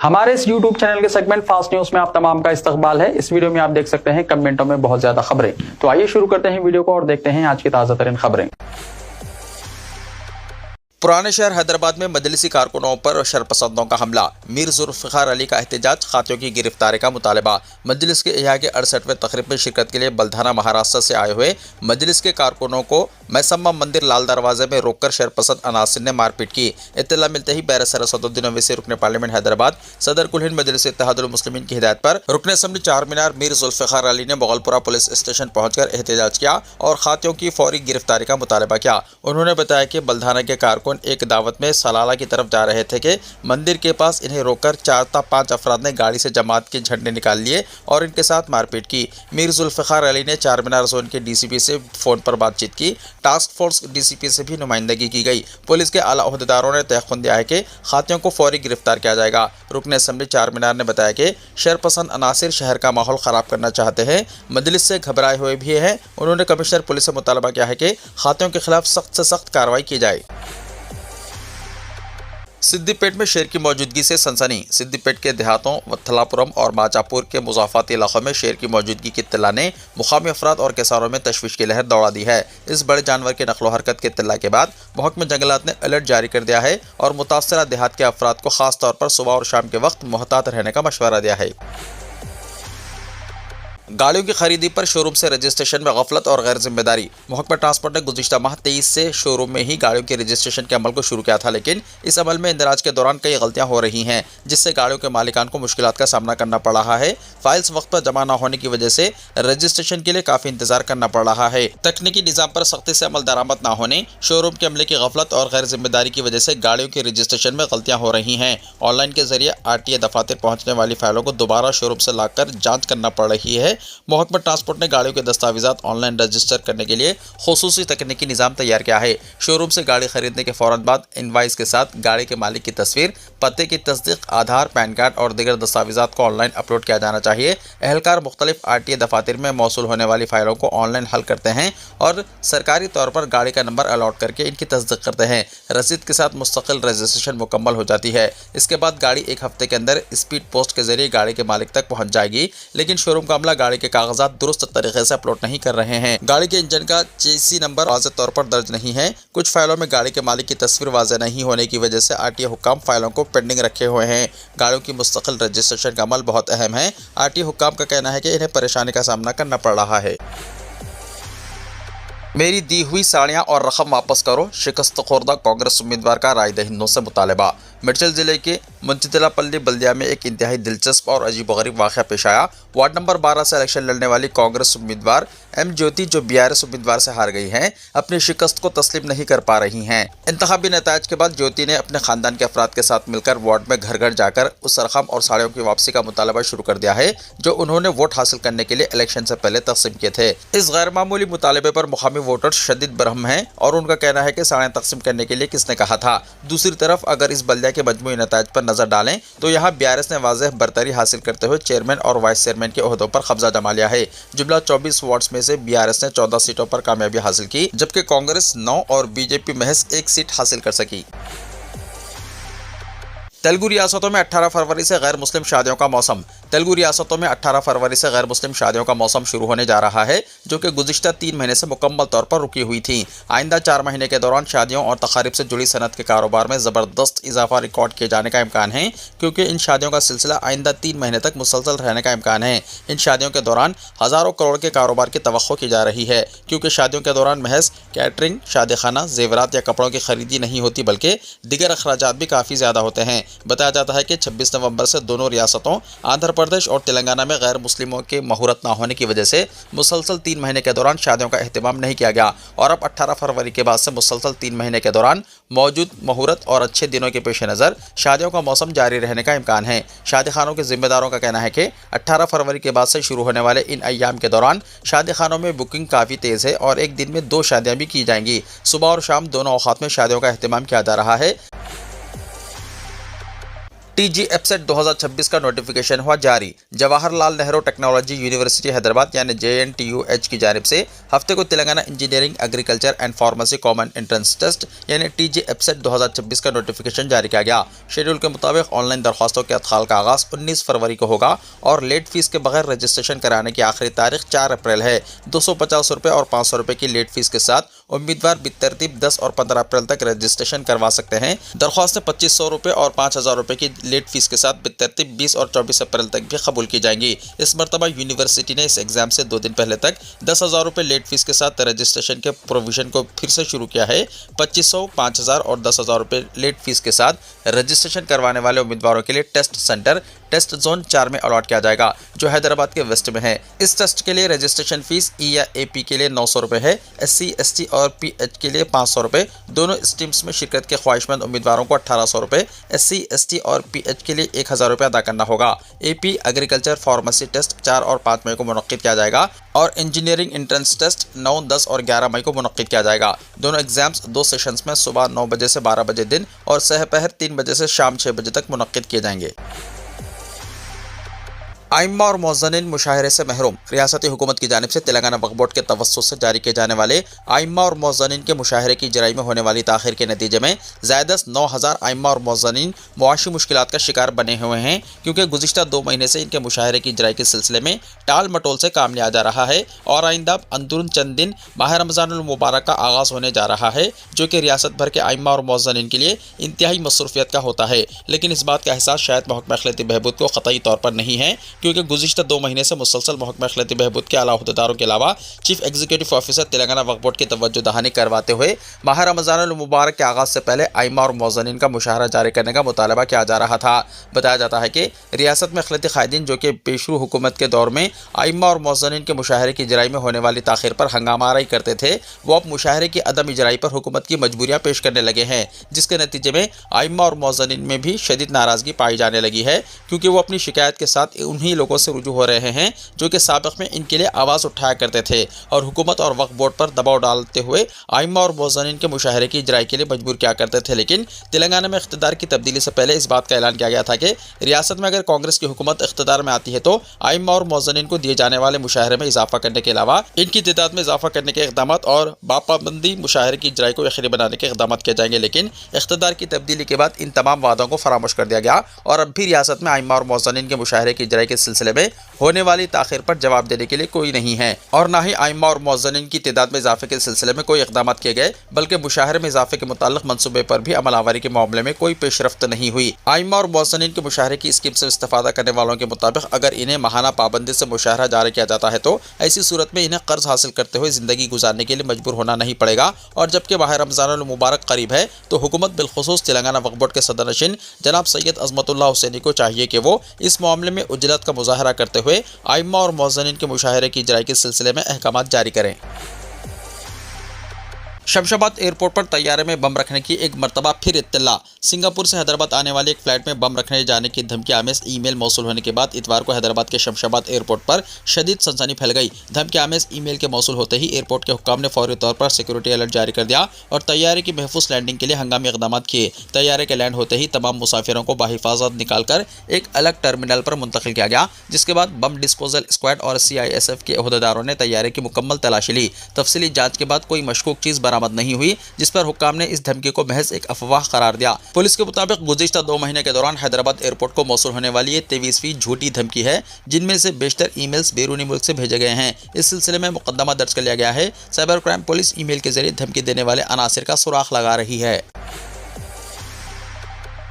हमारे इस YouTube channel के सेगमेंट फास्ट न्यूज में आप तमाम का इस्तकबाल है। इस वीडियो में आप देख सकते हैं कमेंटों में बहुत ज्यादा खबरें। तो आइए शुरू करते हैं वीडियो को और देखते हैं आज की ताजा तरीन खबरें। पुराने शहर हैदराबाद में मजलिसी कारकुनों पर शरपसंदों का हमला, मीर जुल्फिकार अली का एहतजाज, खातियों की गिरफ्तारी का मुतालबा। मजलिस के इहा के 68वें तकरीब में शिरकत के लिए बलधाना महाराष्ट्र से आए हुए मजलिस के कारकुनों को मैसम्मा मंदिर लाल दरवाजे में रोककर शरपसंद अनासिर ने मारपीट की। इत्तला मिलते ही बैरिस्टर असदुद्दीन ओवैसी रुकने पार्लियामेंट हैदराबाद सदर कुल हिंद मजलिस इत्तेहादुल मुस्लिमीन की हिदायत पर रुकने असेंबली चारमीनार मीर जुल्फिकार अली ने मोगलपुरा पुलिस स्टेशन पहुंचकर एहतजाज किया और खातियों की फौरी गिरफ्तारी का मुतालबा किया। उन्होंने बताया कि बलधाना के कारकुन एक दावत में सलाला की तरफ जा रहे थे कि मंदिर के पास इन्हें रोककर 4 ता 5 अफराद ने गाड़ी से जमात के झंडे निकाल लिए और इनके साथ मारपीट की। मीर जुल्फिकार अली ने चारमीनार जोन के डीसीपी से फोन पर बातचीत की। टास्क फोर्स डीसीपी से भी नुमाइंदगी की गई। पुलिस के आला ओहदेदारों ने तयख्खुन दिया है कि खातियों को फौरी गिरफ्तार किया जाएगा। रुकन असेंबली चारमीनार ने बताया कि शरपसंद अनासिर शहर का माहौल खराब करना चाहते हैं, मजलिस से घबराए हुए भी हैं। उन्होंने कमिश्नर पुलिस से मुतालबा किया है कि खातियों के खिलाफ सख्त से सख्त कार्रवाई की जाए। सिद्दीपेट में शेर की मौजूदगी से सनसनी। सिद्दीपेट के देहातों वत्थलापुरम और माचापुर के मुजाफाती इलाकों में शेर की मौजूदगी की इत्तला ने मुकामी अफराद और किसानों में तशवीश की लहर दौड़ा दी है। इस बड़े जानवर के नकलो हरकत की इत्तला के बाद महकमा जंगलात ने अलर्ट जारी कर दिया है और मुतासरा देहात के अफराद को खास तौर पर सुबह और शाम के वक्त मोहतात रहने का मशवरा दिया है। गाड़ियों की खरीदी पर शोरूम से रजिस्ट्रेशन में गफलत और गैर जिम्मेदारी। महकमा ट्रांसपोर्ट ने गुज़िश्ता माह 23 से शोरूम में ही गाड़ियों के रजिस्ट्रेशन के अमल को शुरू किया था, लेकिन इस अमल में इंदराज के दौरान कई गलतियां हो रही हैं, जिससे गाड़ियों के मालिकान को मुश्किलात का सामना करना पड़ रहा है। फाइल्स वक्त पर जमा न होने की वजह से रजिस्ट्रेशन के लिए काफ़ी इंतजार करना पड़ रहा है। तकनीकी निज़ाम पर सख्ती से अमल दरामद न होने, शोरूम के अमले की गफलत और गैर जिम्मेदारी की वजह से गाड़ियों के रजिस्ट्रेशन में गलतियाँ हो रही हैं। ऑनलाइन के जरिए RTA दफातर पहुँचने वाली फाइलों को दोबारा शोरूम से लाकर जाँच करना पड़ रही है। महकमा ट्रांसपोर्ट ने गाड़ियों के दस्तावेजात ऑनलाइन रजिस्टर करने के लिए खुसूसी तकनीकी निज़ाम तैयार किया है। शोरूम से गाड़ी खरीदने के फौरन बाद इनवाइस के साथ गाड़ी के मालिक की तस्वीर, पते की तस्दीक, आधार, पैन कार्ड और दीगर दस्तावेजात को ऑनलाइन अपलोड किया जाना चाहिए। एहलकार मुख्तलिफ RTA दफातर में मौसूल होने वाली फाइलों को ऑनलाइन हल करते हैं और सरकारी तौर पर गाड़ी का नंबर अलॉट करके इनकी तस्दीक करते हैं। रसीद के साथ मुस्तकिल रजिस्ट्रेशन मुकम्मल हो जाती है। इसके बाद गाड़ी 1 हफ्ते के अंदर स्पीड पोस्ट के जरिए गाड़ी के मालिक तक पहुँच जाएगी, लेकिन शोरूम का अमला गाड़ी के कागजात दुरुस्त तरीके से अपलोड नहीं कर रहे हैं। गाड़ी के इंजन का चेसी नंबर वाज़ेह तौर पर दर्ज नहीं है। कुछ फाइलों में गाड़ी के मालिक की तस्वीर वाज़ेह नहीं होने की वजह से RTA हुक्काम फाइलों को पेंडिंग रखे हुए हैं। गाड़ियों की मुस्तकिल रजिस्ट्रेशन का अमल बहुत अहम है। RTA हुक्काम का कहना है कि इन्हें परेशानी का सामना करना पड़ रहा है। मेरी दी हुई साड़ियाँ और रकम वापस करो, शिकस्त खुर्दा कांग्रेस उम्मीदवार का राय दहिंदों से मुतालबा। मिर्चल जिले के मुंतजिलापल्ली बल्दिया में एक इंतहाई दिलचस्प और अजीबोगरीब वाक़या पेश आया। वार्ड नंबर 12 से इलेक्शन लड़ने वाली कांग्रेस उम्मीदवार M ज्योति, जो BRS उम्मीदवार से हार गई हैं, अपनी शिकस्त को तस्लीम नहीं कर पा रही हैं। इंतखाबी नतायज के बाद ज्योति ने अपने खानदान के अफराद के साथ मिलकर वार्ड में घर घर जाकर उस रकम और साड़ियों की वापसी का मुतालबा शुरू कर दिया है जो उन्होंने वोट हासिल करने के लिए इलेक्शन से पहले तकसीम किए थे। इस गैर मामूली मुतालबे पर मुकामी वोटर्स शदीद बरहम हैं और उनका कहना है कि साड़ियाँ तकसीम करने के लिए किसने कहा था। दूसरी तरफ अगर इस बल्दिया के मजमूई नतायज पर नजर डालें तो यहाँ BRS ने वाज़ेह बरतरी हासिल करते हुए चेयरमैन और वाइस चेयरमैन के ओहदों पर कब्जा जमा लिया है। जुमला 24 वार्ड्स में से BRS ने 14 सीटों पर कामयाबी हासिल की, जबकि कांग्रेस 9 और BJP महज 1 सीट हासिल कर सकी। तेलुगु रियासतों में 18 फरवरी से गैर मुस्लिम शादियों का मौसम। तेलुगु रियासतों में 18 फरवरी से गैर मुस्लिम शादियों का मौसम शुरू होने जा रहा है, जो कि गुज़िश्ता 3 महीने से मुकम्मल तौर पर रुकी हुई थी। आइंदा 4 महीने के दौरान शादियों और तकारीब से जुड़ी सनत के कारोबार में ज़बरदस्त इजाफा रिकॉर्ड किए जाने का इम्कान है, क्योंकि इन शादियों का सिलसिला आइंदा 3 महीने तक मुसलसल रहने का इम्कान है। इन शादियों के दौरान हज़ारों करोड़ के कारोबार की तवक्को की जा रही है, क्योंकि शादियों के दौरान महज कैटरिंग, शादी खाना, जेवरात या कपड़ों की खरीदी नहीं होती, बल्कि दिगर अखराजात भी काफ़ी ज़्यादा होते हैं। बताया जाता है कि 26 नवंबर से दोनों रियासतों आंध्र प्रदेश और तेलंगाना में गैर मुस्लिमों के मुहूर्त न होने की वजह से मुसलसल 3 महीने के दौरान शादियों का एहतमाम नहीं किया गया और अब 18 फरवरी के बाद से मुसलसल 3 महीने के दौरान मौजूद मुहूर्त और अच्छे दिनों के पेश नज़र शादियों का मौसम जारी रहने का इम्कान है। शादी खानों के जिम्मेदारों का कहना है कि 18 फरवरी के बाद से शुरू होने वाले इन अय्याम के दौरान शादी खानों में बुकिंग काफ़ी तेज़ है और एक दिन में 2 शादियाँ भी की जाएंगी। सुबह और शाम दोनों औकात में शादियों का एहतमाम किया जा रहा है। TG EPSET 2026 का नोटिफिकेशन हुआ जारी। जवाहरलाल नेहरू टेक्नोलॉजी यूनिवर्सिटी हैदराबाद यानी JNTUH की जानिब से हफ्ते को Telangana engineering, agriculture and pharmacy common entrance test यानी TG EPSET 2026 का नोटिफिकेशन जारी किया गया। शेड्यूल के मुताबिक ऑनलाइन दरख्वास्तों के अदखाल का आगाज़ 19 फरवरी को होगा और लेट फीस के बगैर रजिस्ट्रेशन कराने की आखिरी तारीख 4 अप्रैल है। 250 रुपये और 500 रुपये की लेट फीस के साथ उम्मीदवार बितरतीब 10 और 15 अप्रैल तक रजिस्ट्रेशन करवा सकते हैं। दरख्वास्तें 2500 रुपये और 5000 रुपये की लेट फीस के साथ बितरतीब 20 और 24 अप्रैल तक भी कबूल की जाएंगी। इस मरतबा यूनिवर्सिटी ने इस एग्जाम से 2 दिन पहले तक 10,000 रुपये लेट फीस के साथ रजिस्ट्रेशन के प्रोविजन को फिर से शुरू किया है। 2500, 5000 और 10,000 रुपये लेट फीस के साथ रजिस्ट्रेशन करवाने वाले उम्मीदवारों के लिए टेस्ट सेंटर टेस्ट जोन 4 में अलॉट किया जाएगा, जो हैदराबाद के वेस्ट में है। इस टेस्ट के लिए रजिस्ट्रेशन फीस ई या AP के लिए 900 रुपये है, SC, ST और PH के लिए 500 रुपये। दोनों स्ट्रीम्स में शिरकत के ख्वाहिशमंद उम्मीदवारों को 1800 रुपये, SC, ST और PH के लिए 1000 रुपये अदा करना होगा। AP एग्रीकल्चर फार्मेसी टेस्ट 4 और 5 मई को मुनक्किद किया जाएगा और इंजीनियरिंग एंट्रेंस टेस्ट 9, 10 और 11 मई को मुनक्किद किया जाएगा। दोनों एग्जाम्स 2 सेशंस में सुबह 9 बजे से 12 बजे दिन और सहपहर 3 बजे से शाम 6 बजे तक मुनक्किद किए जाएंगे। आइम्मा और मौज़निन मुशाहरे से महरूम। रियासती हुकूमत की जानिब से तेलंगाना वक्फ बोर्ड के तवस्सुत से जारी किए जाने वाले आइम्मा और मौज़निन के मुशाहरे की इजराई में होने वाली ताख़ीर के नतीजे में ज़ायदस 9000 आइम्मा और मौज़निन मुआशी मुश्किलात का शिकार बने हुए हैं, क्योंकि गुज़िश्ता 2 महीने से इनके मुशाहरे की इजराई के सिलसिले में टाल मटोल से काम लिया जा रहा है और आइंदा अंदरून चंद दिन माह रमज़ानुल मुबारक का आगाज़ होने जा रहा है, जो कि रियासत भर के आइम्मा और मौज़निन के लिए इंतहाई मसरूफियत का होता है। लेकिन इस बात का एहसास शायद महकमा अखलाती बहबूद को क़तई तौर पर नहीं है, क्योंकि गुज़िश्ता 2 महीने से मुसलसल महकमा अखलाती बहबूद के आला अहदेदारों के अलावा चीफ एग्जीक्यूटिव ऑफिसर तेलंगाना वक्फ बोर्ड की तवज्जो दहानी करवाते हुए माह रमज़ानुल मुबारक के आगाज़ से पहले आइम्मा और मौज़निन का मुशाहरा जारी करने का मुतालबा किया जा रहा था। बताया जाता है कि रियासत में अखलाती कायदीन, जो कि पेशरू हुकूमत के दौर में आइम्मा और मौज़निन के मुशाहरे की इजराई में होने वाली ताख़ीर पर हंगामा आराई करते थे, वो अब मुशाहरे की अदम इजराई पर हुकूमत की मजबूरियाँ पेश करने लगे हैं, जिसके नतीजे में आइम्मा और मौज़निन में भी शदीद नाराज़गी पाई जाने लगी है, क्योंकि वो अपनी शिकायत के साथ उन्हीं लोगों से रुजू हो रहे हैं जो कि साबिक़ में इनके लिए आवाज़ उठाया करते थे और हुकूमत और वक्फ बोर्ड पर दबाव डालते हुए आइम्मा और मौज़निन के मुशाहरे की इजराई के लिए मजबूर किया करते थे। लेकिन तेलंगाना में इख्तिदार की तब्दीली से पहले इस बात का ऐलान किया गया था कि रियासत में अगर कांग्रेस की हुकूमत इख्तिदार में आती है तो आइम्मा और मौज़निन को दिए जाने वाले मुशाहरे में इजाफा करने के अलावा इनकी तादाद में इजाफा करने के इक़दाम और बापाबंदी मुशाहरे की इजराई को यकीनी बनाने के इक़दाम किए जाएंगे। लेकिन इख्तिदार की तब्दीली के बाद इन तमाम वादों को फरामोश कर दिया गया और अब भी रियासत में आइम्मा और मौज़निन के मुशाहरे की इजराई के सिलसिले में होने वाली ताख़ीर पर जवाब देने के लिए कोई नहीं है और ना ही आइम्मा और मौज़निन की तादाद में इजाफे के सिलसिले में कोई इक़दाम किए गए, बल्कि मुशाहरे में इजाफे के मुताल्लिक़ मनसूबे पर भी अमलावरी के मामले में कोई पेशरफ्त नहीं हुई। आइम्मा और मौज़निन के मुशाहरे की स्कीम से इस्तेफादा करने वालों के मुताबिक अगर इन्हें माहाना पाबंदी से मुशाहरा जारी किया जाता है तो ऐसी सूरत में इन्हें कर्ज हासिल करते हुए ज़िंदगी गुजारने के लिए मजबूर होना नहीं पड़ेगा। और जबकि माह रमज़ानुल मुबारक करीब है तो हुकूमत बिलखुसूस तेलंगाना वक्फ बोर्ड के सदरनशीन जनाब सैयद अज़मतुल्लाह हुसैनी को चाहिए कि वो इस मामले में उजलत का मुजाहरा करते हुए आइम्मा और मौज़निन के मुशाहरे की इजराई के सिलसिले में अहकामात जारी करें। शमशाबाद एयरपोर्ट पर तैयारे में बम रखने की एक मरतबा फिर इत्तला। सिंगापुर से हैदराबाद आने वाली एक फ़्लाइट में बम रखने जाने की धमकी आमेज ईमेल मौसूल होने के बाद इतवार को हैदराबाद के शमशाबाद एयरपोर्ट पर शदीद सनसनी फैल गई। धमकी आमेज ईमेल के मौसूल होते ही एयरपोर्ट के हुक्काम ने फौरी तौर पर सिक्योरिटी अलर्ट जारी कर दिया और तैयारे की महफूज लैंडिंग के लिए हंगामी इक़दाम किए। तैयारे के लैंड होते ही तमाम मुसाफिरों को बाहिफाजत निकाल कर एक अलग टर्मिनल पर मुंतकिल किया गया, जिसके बाद बम डिस्पोजल स्क्वाड और CISF के अहदेदारों ने तैयारे की मुकम्मल तलाशी ली। तफसीली जाँच के बाद कोई मशकूक चीज़ बरामद नहीं हुई, जिस पर हुक्काम ने इस धमकी को महज एक अफवाह करार दिया। पुलिस के मुताबिक गुज़िश्ता 2 महीने के दौरान हैदराबाद एयरपोर्ट को मौसूल होने वाली ये 23वीं झूठी धमकी है, जिनमें से बेशतर ईमेल्स बैरूनी मुल्क से भेजे गए हैं। इस सिलसिले में मुकदमा दर्ज कर लिया गया है। साइबर क्राइम पुलिस ईमेल के जरिए धमकी देने वाले अनासिर का सुराख लगा रही है।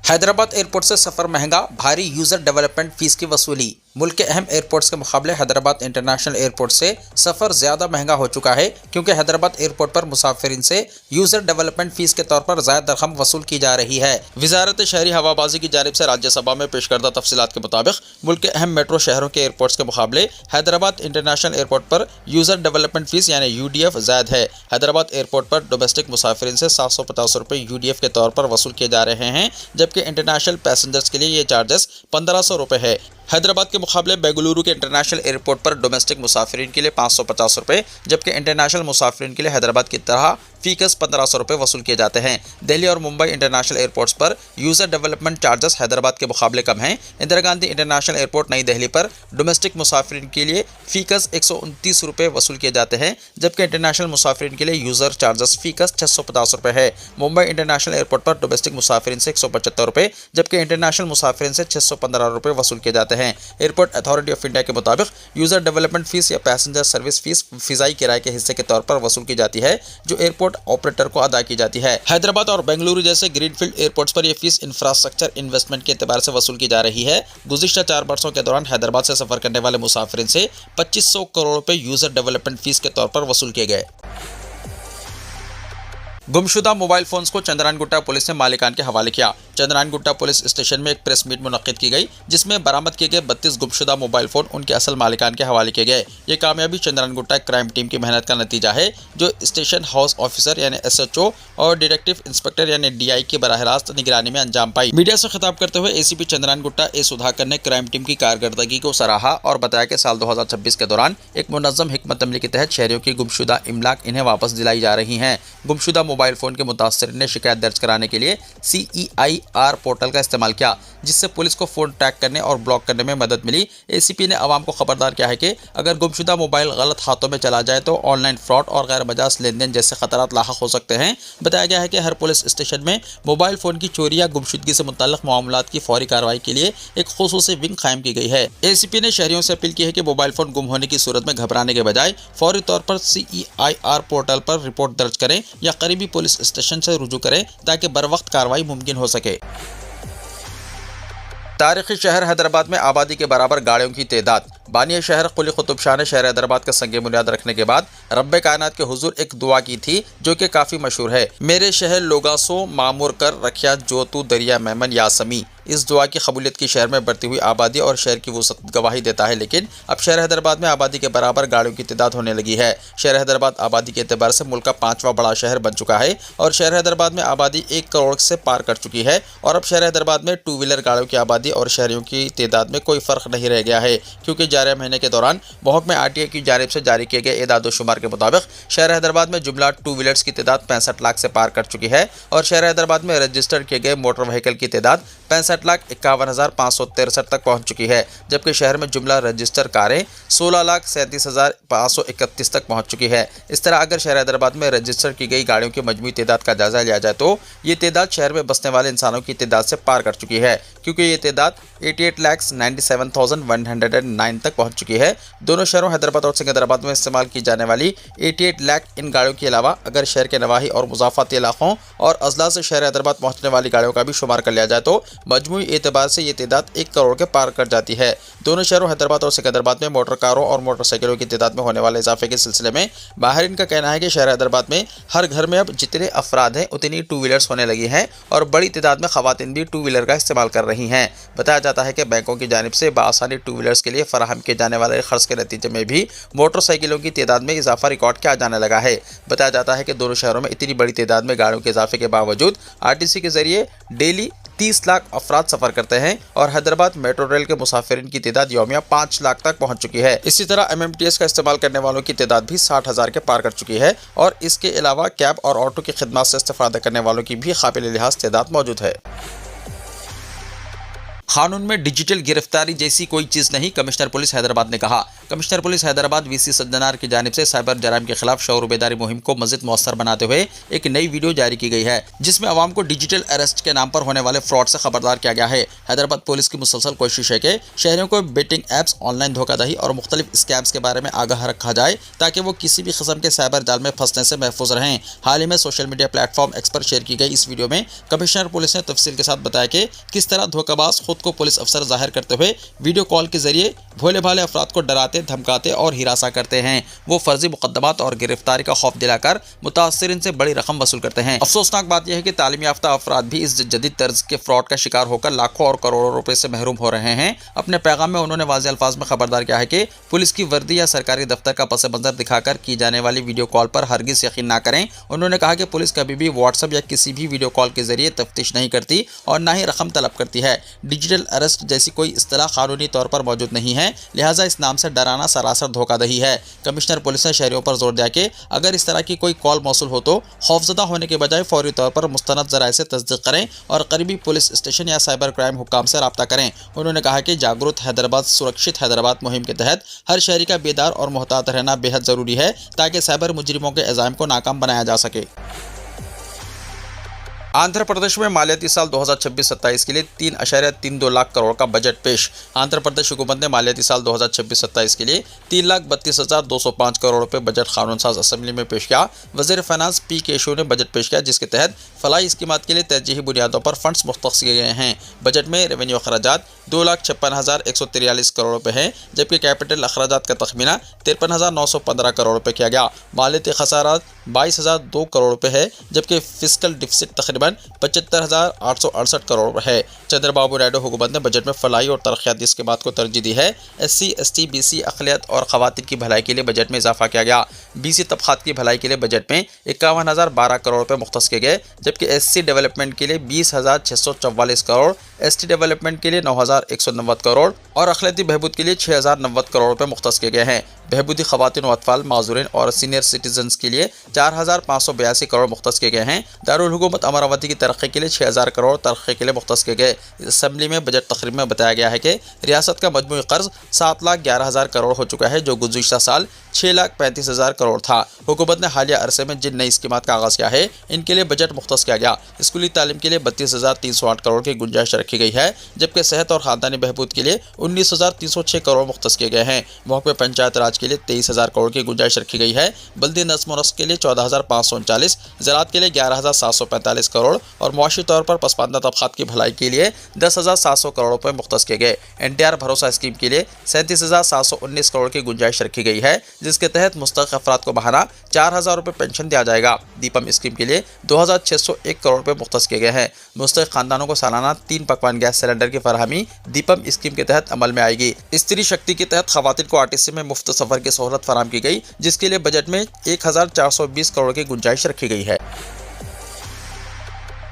हैदराबाद एयरपोर्ट से सफ़र महंगा, भारी यूज़र डेवलपमेंट फ़ीस की वसूली। मुल्क के अहम एयरपोर्ट्स के मुकाबले हैदराबाद इंटरनेशनल एयरपोर्ट से सफ़र ज़्यादा महंगा हो चुका है, क्योंकि हैदराबाद एयरपोर्ट पर मुसाफिरीन से यूज़र डेवलपमेंट फ़ीस के तौर पर ज़ायद रकम वसूल की जा रही है। वज़ारत शहरी हवाबाजी की जानिब से राज्यसभा में पेश करदा तफसीलात के मुताबिक मुल्क के अहम मेट्रो शहरों के एयरपोर्ट्स के मुकाबले हैदराबाद इंटरनेशनल एयरपोर्ट पर यूज़र डेवलपमेंट फ़ीस यानी UDF ज़ायद है। हैदराबाद एयरपोर्ट पर डोमेस्टिक मुसाफिरीन से 750 रुपये UDF के तौर पर वसूल किए जा रहे हैं, जबकि इंटरनेशनल पैसेंजर्स के लिए ये चार्जेस 1500 रुपये है। हैदराबाद के मुकाबले बेंगलुरु के इंटरनेशनल एयरपोर्ट पर डोमेस्टिक मुसाफिरीन के लिए 550 रुपये, जबकि इंटरनेशनल मुसाफिरीन के लिए हैदराबाद की तरह फीकस 1500 रुपये वसूल किए जाते हैं। दिल्ली और मुंबई इंटरनेशनल एयरपोर्ट्स पर यूजर डेवलपमेंट चार्जेस हैदराबाद के मुकाबले कम हैं। इंदिरा गांधी इंटरनेशनल एयरपोर्ट नई दिल्ली पर डोमेस्टिक मुसाफिरीन के लिए फीकस 129 रुपये वसूल किए जाते हैं, जबकि इंटरनेशनल मुसाफिरीन के लिए यूजर चार्जेस फीकस 650 रुपये है। मुंबई इंटरनेशनल एयरपोर्ट पर डोमेस्टिक मुसाफिरीन से 175 रुपये, जबकि इंटरनेशनल मुसाफिरीन से 615 रुपये वसूल किए जाते हैं। एयरपोर्ट अथॉरिटी ऑफ इंडिया के मुताबिक यूजर डेवलपमेंट फीस या पैसेंजर सर्विस फीस फिजाई किराए के हिस्से के तौर पर वसूल की जाती है, जो एयरपोर्ट ऑपरेटर को अदा की जाती है। हैदराबाद और बेंगलुरु जैसे ग्रीनफील्ड एयरपोर्ट्स पर यह फीस इंफ्रास्ट्रक्चर इन्वेस्टमेंट के एतबार से वसूल की जा रही है। गुज़िश्ता 4 वर्षों के दौरान हैदराबाद से सफर करने वाले मुसाफिरीन से 2500 करोड़ रुपए यूजर डेवलपमेंट फीस के तौर पर वसूल किए गए। गुमशुदा मोबाइल फोन्स को चंद्रायनगुट्टा पुलिस ने मालिकान के हवाले किया। चंद्रायनगुट्टा पुलिस स्टेशन में एक प्रेस मीट मुनक्किद की गई, जिसमें बरामद किए गए 32 गुमशुदा मोबाइल फोन उनके असल मालिकान के हवाले किए गए। ये कामयाबी चंद्रायनगुट्टा क्राइम टीम की मेहनत का नतीजा है, जो स्टेशन हाउस ऑफिसर यानी SHO और डिटेक्टिव इंस्पेक्टर यानी DI की बराह रास्त निगरानी में अंजाम पाई। मीडिया से खिताब करते हुए ACP चंद्रायनगुट्टा A सुधाकर ने क्राइम टीम की कारकर्दगी को सराहा और बताया कि साल 2026 के दौरान एक मुनज़्ज़म हिकमत अमली के तहत शहरियों की गुमशुदा इमलाक इन्हें वापस दिलाई जा रही हैं। गुमशुदा मोबाइल फोन के मुतासिरीन ने शिकायत दर्ज कराने के लिए CEIR पोर्टल का इस्तेमाल किया, जिससे पुलिस को फोन ट्रैक करने और ब्लॉक करने में मदद मिली। ACP ने आवाम को खबरदार किया है कि अगर गुमशुदा मोबाइल गलत हाथों में चला जाए तो ऑनलाइन फ्रॉड और गैर मजाज लेन देन जैसे खतरात लाहक हो सकते हैं। बताया गया है कि हर पुलिस स्टेशन में मोबाइल फोन की चोरी या गुमशुदगी से मुतल्लिक मामलात की फौरी कार्रवाई के लिए एक खुसूसी विंग कायम की गई है। ACP ने शहरियों से अपील की है कि मोबाइल फोन गुम होने की सूरत में घबराने के बजाय फौरी तौर पर CEIR पोर्टल पर रिपोर्ट दर्ज करें या करीबी पुलिस स्टेशन से रुजू करें, ताकि बरवक्त कार्रवाई मुमकिन हो सके। तारीखी शहर हैदराबाद में आबादी के बराबर गाड़ियों की तादाद। बानिया शहर कुली कुतुब शाह ने शहर हैदराबाद का संग बुनियाद रखने के बाद रब्बे कायनात के हुजूर एक दुआ की थी, जो कि काफ़ी मशहूर है। मेरे शहर लोगासो मामूर कर रखिया जो तू दरिया मेमन यासमी। इस दुआ की कबूलियत की शहर में बढ़ती हुई आबादी और शहर की वसअत गवाही देता है, लेकिन अब शहर हैदराबाद में आबादी के बराबर गाड़ियों की तादाद होने लगी है। शहर हैदराबाद आबादी के एतबार से मुल्क का 5वां बड़ा शहर बन चुका है और शहर हैदराबाद में आबादी 1 करोड़ से पार कर चुकी है। और अब शहर हैदराबाद में 2 व्हीलर गाड़ियों की आबादी और शहरियों की तादाद में कोई फ़र्क नहीं रह गया है, क्योंकि जारी महीने के दौरान महकमे RTA की जानिब से जारी किए गए एदाद-ओ-शुमार के मुताबिक शहर हैदराबाद में जुमला 2 व्हीलर्स की तादाद 65 लाख से पार कर चुकी है और शहर हैदराबाद में रजिस्टर किए गए मोटर व्हीकल की तादाद 65,51,563 तक पहुंच चुकी है, जबकि शहर में जुमला रजिस्टर कारें 16,37,531 तक पहुंच चुकी है। इस तरह अगर शहर हैदराबाद में रजिस्टर की गई गाड़ियों की मजमूई तादाद का जायजा लिया जाए तो ये तादाद शहर में बसने वाले इंसानों की तादाद से पार कर चुकी है, क्योंकि ये तादाद 88,97,109 तक पहुंच चुकी है। दोनों शहरों हैदराबाद और सिकंदराबाद में इस्तेमाल की जाने वाली 88 लाख इन गाड़ियों के अलावा अगर शहर के नवाही और मुज़ाफ़ाती इलाकों और अजला से शहर हैदराबाद पहुंचने वाली गाड़ियों का भी शुमार कर लिया जाए तो मजमूई एतबार से ये तादाद 1 करोड़ के पार कर जाती है। दोनों शहरों हैदराबाद और सिकंदराबाद में मोटर कारों और मोटरसाइकिलों की तादाद में होने वाले इजाफे के सिलसिले में माहिरीन का कहना है कि शहर हैदराबाद में हर घर में अब जितने अफराद हैं उतनी 2 व्हीलर्स होने लगी हैं और बड़ी तादाद में खवातीन भी 2 व्हीलर का इस्तेमाल कर रही हैं। बताया जाता है कि बैंकों की जानिब से बासानी 2 व्हीलर्स के लिए फराहम किए जाने वाले खर्च के नतीजे में भी मोटरसाइकिलों की तादाद में इजाफा रिकॉर्ड किया जाने लगा है। बताया जाता है कि दोनों शहरों में इतनी बड़ी तादाद में गाड़ियों के इजाफे के बावजूद RTC के जरिए डेली 30 लाख अफराद सफर करते हैं और हैदराबाद मेट्रो रेल के मुसाफिरीन की तादाद यौमिया 5 लाख तक पहुंच चुकी है। इसी तरह MMTS का इस्तेमाल करने वालों की तादाद भी 60,000 के पार कर चुकी है और इसके अलावा कैब और ऑटो की खिदमत से इस्तेफादा करने वालों की भी काबिल लिहाज तादाद मौजूद है। कानून में डिजिटल गिरफ्तारी जैसी कोई चीज़ नहीं, कमिश्नर पुलिस हैदराबाद ने कहा। Commissioner police Hyderabad VC Sajjanar की जानिब से साइबर जराइम के खिलाफ शऊर बेदारी मुहिम को मज़ीद मौसर बनाते हुए एक नई वीडियो जारी की गई है, जिसमें आवाम को डिजिटल अरेस्ट के नाम पर होने वाले फ्रॉड से खबरदार किया गया है। हैदराबाद पुलिस की मुसलसल कोशिश है कि शहरियों को बेटिंग ऐप्स, ऑनलाइन धोखाधड़ी और मुख्तलिफ स्कैम्स के बारे में आगाह रखा जाए, ताकि वो किसी भी किस्म के साइबर जाल में फंसने से महफूज रहें। हाल ही में सोशल मीडिया प्लेटफॉर्म X पर शेयर की गई इस वीडियो में कमिश्नर पुलिस ने तफसील के साथ बताया कि किस तरह धोखाबाज खुद को पुलिस अफसर जाहिर करते हुए वीडियो कॉल के जरिए भोले भाले अफराद को डराते, धमकाते और हिरासा करते हैं। वो फर्जी मुकदमात और गिरफ्तारी का खौफ दिलाकर मुतासिरीन से बड़ी रकम वसूल करते हैं। अफसोसनाक बात यह है कि तालीम याफ्ता अफराद भी इस जदीद तर्ज के फ्रॉड का शिकार होकर लाखों और करोड़ों रुपए से महरूम हो रहे हैं। अपने पैगाम में उन्होंने वाज़ेह अल्फाज में खबरदार किया है कि पुलिस की वर्दी या सरकारी दफ्तर का पस मंजर दिखाकर की जाने वाली वीडियो कॉल पर हरगिज यकीन ना करें। उन्होंने कहा कि पुलिस कभी भी व्हाट्सएप या किसी भी वीडियो कॉल के जरिए तफ्तीश नहीं करती और ना ही रकम तलब करती है। डिजिटल अरेस्ट जैसी कोई इस्तेलाह कानूनी तौर पर मौजूद नहीं है, लिहाजा इस नाम से डराना सरासर धोखाधड़ी है। कमिश्नर पुलिस ने शहरियों पर जोर दिया कि अगर इस तरह की कोई कॉल मौसूल हो तो खौफजदा होने के बजाय फौरी तौर पर मुस्तनद ज़राए से तस्दीक करें और करीबी पुलिस स्टेशन या साइबर क्राइम हुक्काम से रब्ता करें। उन्होंने कहा कि जागरूक हैदराबाद सुरक्षित हैदराबाद मुहिम के तहत हर शहरी का बेदार और मुहतात रहना बेहद ज़रूरी है ताकि साइबर मुजरिमों के इल्ज़ाम को नाकाम बनाया जा सके। आंध्र प्रदेश में मालियाती साल 2026-27 के लिए 3.32 लाख करोड़ का बजट पेश। आंध्र प्रदेश हुकूमत ने मालियाती साल 2026-27 के लिए 3,32,205 करोड़ रुपए बजट कानून साज असम्बली में पेश किया। वज़ीर फाइनेंस पी केशव ने बजट पेश किया, जिसके तहत फलाही स्कीमात के लिए तरजीही बुनियादों पर फंड्स मुख्तस किए गए हैं। बजट में रेवेन्यू अखराजात 2,56,143 करोड़ रुपए हैं, जबकि कैपिटल अखराजात का तखमीना 53,915 करोड़ रुपए किया गया। मालियाती खसारात 22,002 करोड़ रुपए है, जबकि फिस्कल डिफिसिट तकरीबन 75,868 करोड़ है। चंद्रबाबू नायडू हुकूमत ने बजट में फलाही और तरक्याती स्कीमात को तरजीह दी है। SC, ST, BC अक़लियत और ख़वातीन की भलाई के लिए बजट में इजाफा किया गया। BC तबक़ात की भलाई के लिए बजट में 51,012 करोड़ रुपए मुख्तस किए गए, जबकि SC डेवलपमेंट के लिए 20,644 करोड़, ST डेवलपमेंट के लिए 9,190 करोड़ और अक़लियती बहबूद के लिए 6,090 करोड़ रुपए मुख्तस किए गए हैं। बहबूदी ख़वातीन व अतफ़ाल, माज़ूरीन और सीनियर सिटीजन्स के लिए 4,582 करोड़ मुख्तस किए गए हैं। दारुल हुकूमत अमरावती की तरक्की के लिए 6,000 करोड़ तरक्की के लिए मुख्तस किए गए। असम्बली में बजट तकरीब में बताया गया है कि रियासत का मजमूई कर्ज 7,11,000 करोड़ हो चुका है, जो गुज़िश्ता साल 6,35,000 करोड़ था। हुकूमत ने हालिया अरसे में जिन नई स्कीमात का आगाज़ किया है, इनके लिए बजट मुख्तस किया गया। स्कूली तालीम के लिए 32,308 करोड़ की गुंजाइश रखी गई है, जबकि सेहत और ख़ानदानी बहबूद के लिए 19,306 करोड़ मुख्तस किए गए हैं। महकमे पंचायत राज के लिए 23,000 करोड़ की गुंजाइश रखी गई है। बल्दी नज़्म व नस्क के लिए 14,539, ज़राअत के लिए 11,745 करोड़ और मुआशी तौर पर पसमानदा तबक़ात की भलाई के लिए 10,700 करोड़ रुपए मुख्तस किए गए। NTR भरोसा स्कीम के लिए 37,719 करोड़ की गुंजाइश रखी गई है, जिसके तहत मुस्तहिक़ अफराद को माहाना 4,000 रुपये पेंशन दिया जाएगा। दीपम स्कीम के लिए 2,601 करोड़ रुपये मुख्तस किए गए हैं। मुस्तहिक़ खानदानों को सालाना 3 पकवान गैस सिलेंडर की फरहमी दीपम स्कीम के तहत अमल में आएगी। स्त्री शक्ति के तहत ख़वातीन को RTC में मुफ्त सफ़र की सहूलत फराहम की गई, जिसके लिए बजट में 1,420 करोड़ की गुंजाइश रखी गई है।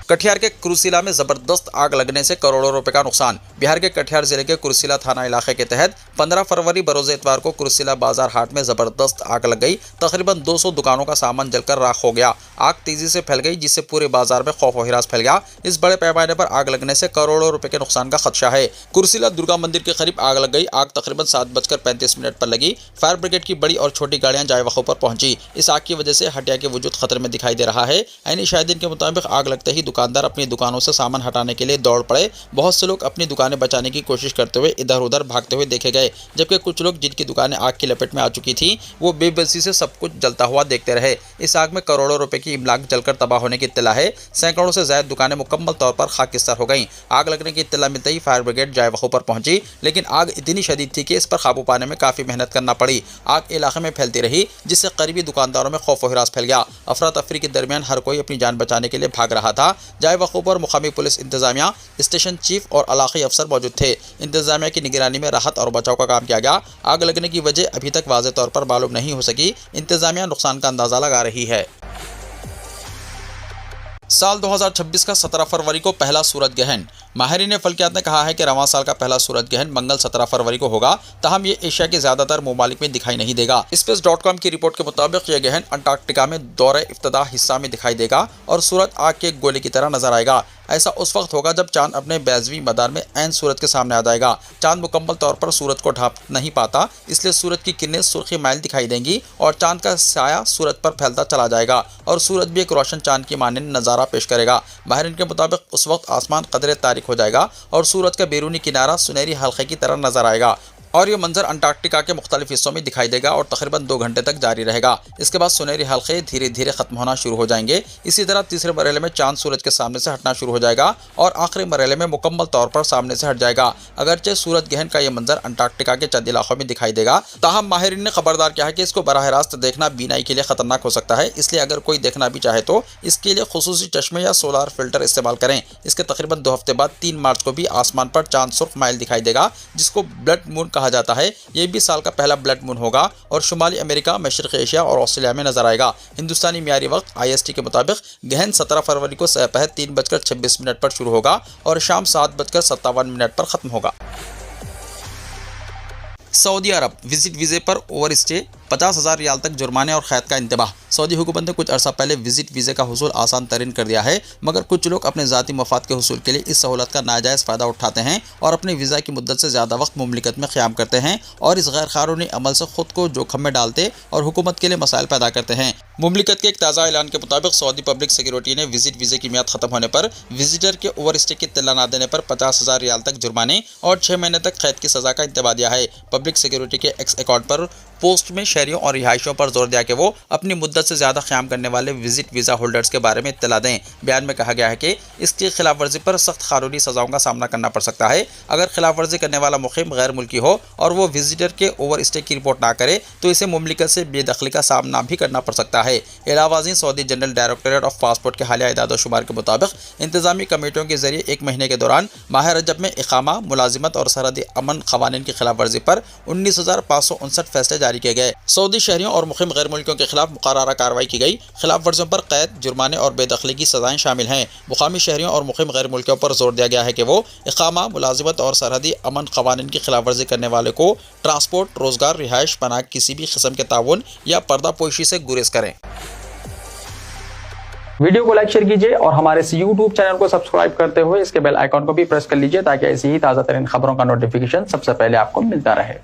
कटिहार के कुर्सिला में जबरदस्त आग लगने से करोड़ों रुपए का नुकसान। बिहार के कटिहार जिले के कुर्सिला थाना इलाके के तहत 15 फरवरी बरोज इतवार को कुर्सिला बाजार हाट में जबरदस्त आग लग गई। तकरीबन 200 दुकानों का सामान जलकर राख हो गया। आग तेजी से फैल गई, जिससे पूरे बाजार में खौफ व हिरास फैल गया। इस बड़े पैमाने पर आग लगने से करोड़ों रुपए के नुकसान का खदशा है। कुर्सिला दुर्गा मंदिर के करीब आग लग गई। आग तकरीबन 7:35 पर लगी। फायर ब्रिगेड की बड़ी और छोटी गाड़ियां जाए वक़्त पर पहुंची। इस आग की वजह से हटिया के वजूद खतरे में दिखाई दे रहा है। ऐनी शाहिदीन के मुताबिक आग लगते ही दुकानदार अपनी दुकानों से सामान हटाने के लिए दौड़ पड़े। बहुत से लोग अपनी दुकानें बचाने की कोशिश करते हुए इधर उधर भागते हुए देखे गए, जबकि कुछ लोग जिनकी दुकानें आग की लपेट में आ चुकी थी, वो बेबसी से सब कुछ जलता हुआ देखते रहे। इस आग में करोड़ों रुपए की इमलाक जलकर तबाह होने की इत्तला है। सैकड़ों से ज्यादा दुकानें मुकम्मल तौर पर खाकिस्तार हो गईं। आग लगने की इत्तला मिलते ही फायर ब्रिगेड जाए वक़्त पर पहुंची, लेकिन आग इतनी शदीद थी कि इस पर काबू पाने में काफ़ी मेहनत करना पड़ी। आग इलाके में फैलती रही, जिससे करीबी दुकानदारों में खौफ व हिरास फैल गया। अफरा तफरी के दरमियान हर कोई अपनी जान बचाने के लिए भाग रहा था। जाए वक़्त पर मुकामी पुलिस इंतजामिया, स्टेशन चीफ और इलाक़ाई अफसर मौजूद थे। इंतजामिया की निगरानी में राहत और बचाव का काम किया गया। आग लगने की वजह अभी तक वाज़ेह तौर पर मालूम नहीं हो सकी। इंतजामिया नुकसान का अंदाज़ा लगा रही है। साल 2026 का 17 फरवरी को पहला सूरज ग्रहण। माहिरीन फल्कियात ने कहा है कि रवां साल का पहला सूरज ग्रहण मंगल 17 फरवरी को होगा, तहम ये एशिया के ज़्यादातर ममालिक में दिखाई नहीं देगा। Space.com की रिपोर्ट के मुताबिक यह ग्रहण अंटार्कटिका में दौरे इफ्तिताह हिस्सा में दिखाई देगा और सूरज आग के गोले की तरह नजर आएगा। ऐसा उस वक्त होगा जब चांद अपने बैजवी मदार में ऐन सूरज के सामने आ जाएगा। चांद मुकम्मल तौर पर सूरज को ढांप नहीं पाता, इसलिए सूरज की किरणें सुर्खी माइल दिखाई देंगी और चांद का साया सूरज पर फैलता चला जाएगा और सूरज भी एक रोशन चांद की मानंद नज़ारा पेश करेगा। माहिरीन के मुताबिक उस वक्त आसमान कदरे तारीक हो जाएगा और सूरज का बैरूनी किनारा सुनहरी हल्के की तरह नजर आएगा और ये मंजर अंटार्कटिका के मुख्तलिफ हिस्सों में दिखाई देगा और तकरीबन 2 घंटे तक जारी रहेगा। इसके बाद सुनहरी हल्के धीरे धीरे खत्म होना शुरू हो जाएंगे। इसी तरह तीसरे मरहले में चांद सूरज के सामने से हटना शुरू हो जाएगा और आखिरी मरहले में मुकम्मल तौर पर सामने से हट जाएगा। अगरचे सूरज ग्रहण का यह मंजर अंटार्कटिका के चंद इलाकों में दिखाई देगा, ताहम माहिरीन ने खबरदार किया है कि इसको बराह रास्त देखना बीनाई के लिए खतरनाक हो सकता है। इसलिए अगर कोई देखना भी चाहे तो इसके लिए खुसूसी चश्मे या सोलार फिल्टर इस्तेमाल करें। इसके तकरीबन 2 हफ्ते बाद 3 मार्च को भी आसमान पर चांद सुर्ख माइल दिखाई देगा, जिसको ब्लड मून कहा कहा जाता है ये भी साल का पहला ब्लड मून होगा और शुमाली अमेरिका, मशरक़ी एशिया और ऑस्ट्रेलिया में नजर आएगा। हिंदुस्तानी मियारी वक्त IST के मुताबिक गहन 17 फरवरी को सपहर 3:26 पर शुरू होगा और शाम 7:57 पर खत्म होगा। सऊदी अरब विजिट वीज़े पर ओवर स्टे 50,000 रियाल तक जुर्माने और कैद का इंतबाह। सऊदी हुकूमत ने कुछ अर्सा पहले विजिट वीज़े का हुसूल आसान तरीन कर दिया है, मगर कुछ लोग अपने ज़ाती मफाद के हुसूल के लिए इस सहूलत का नाजायज़ फ़ायदा उठाते हैं और अपने वीज़ा की मुद्दत से ज़्यादा वक्त मुमलिकत में क़याम करते हैं और इस गैर क़ानूनी अमल से ख़ुद को जोखम में डालते और हुकूमत के लिए मसाइल पैदा करते हैं। मुमलिकत के एक ताज़ा ऐलान के मुताबिक सऊदी पब्लिक सिक्योरिटी ने विजिट वीज़े की मियाद ख़त्म होने पर विजिटर के ओवर स्टे की इत्तला न देने पर 50,000 रियाल तक जुर्माने और 6 महीने तक कैद की सज़ा का इंतबाह दिया है। पब्लिक सिक्योरिटी के एक्स अकाउंट पर पोस्ट में शहरियों और रिहायशियों पर जोर दिया कि वो अपनी मुद्दत से ज़्यादा क़याम करने वाले विजिट वीज़ा होल्डर्स के बारे में इत्तला दें। बयान में कहा गया है कि इसकी खिलाफ वर्जी पर सख्त कानूनी सज़ाओं का सामना करना पड़ सकता है। अगर खिलाफ वर्जी करने वाला मुक़ीम गैर मुल्की हो और वो विजिटर के ओवर स्टे की रिपोर्ट ना करे तो इसे मुमलिकत से बेदखली का सामना भी करना पड़ सकता है। इलावाज़ीन Saudi general directorate of passport के हालिया इदाद शुमार के मुताबिक इंतजामी कमेटियों के जरिए 1 महीने के दौरान माह रजब में इकामा, मुलाजिमत और सरहदी अमन क़वानीन की खिलाफ वर्जी पर 19,559 फैसले जारी किए गए। सऊदी शहरियों और मुक़ीम गैर मुल्कियों के खिलाफ मुकर्ररा कार्रवाई की गई। खिलाफ वर्जियों पर कैद, जुर्माने और बेदखली की सज़ाएँ शामिल हैं। मुकामी शहरियों और मुक़ीम गैर मुल्कियों पर जोर दिया गया है कि वो इकामा, मुलाजिमत और सरहदी अमन क़वानीन की खिलाफ वर्जी करने वाले को ट्रांसपोर्ट, रोज़गार, रिहाइश, पनाह किसी भी किस्म के ताउन या पर्दापोशी से गुरेज करें। वीडियो को लाइक शेयर कीजिए और हमारे इस YouTube चैनल को सब्सक्राइब करते हुए इसके बेल आइकॉन को भी प्रेस कर लीजिए ताकि ऐसी ही ताज़ा तरीन खबरों का नोटिफिकेशन सबसे पहले आपको मिलता रहे।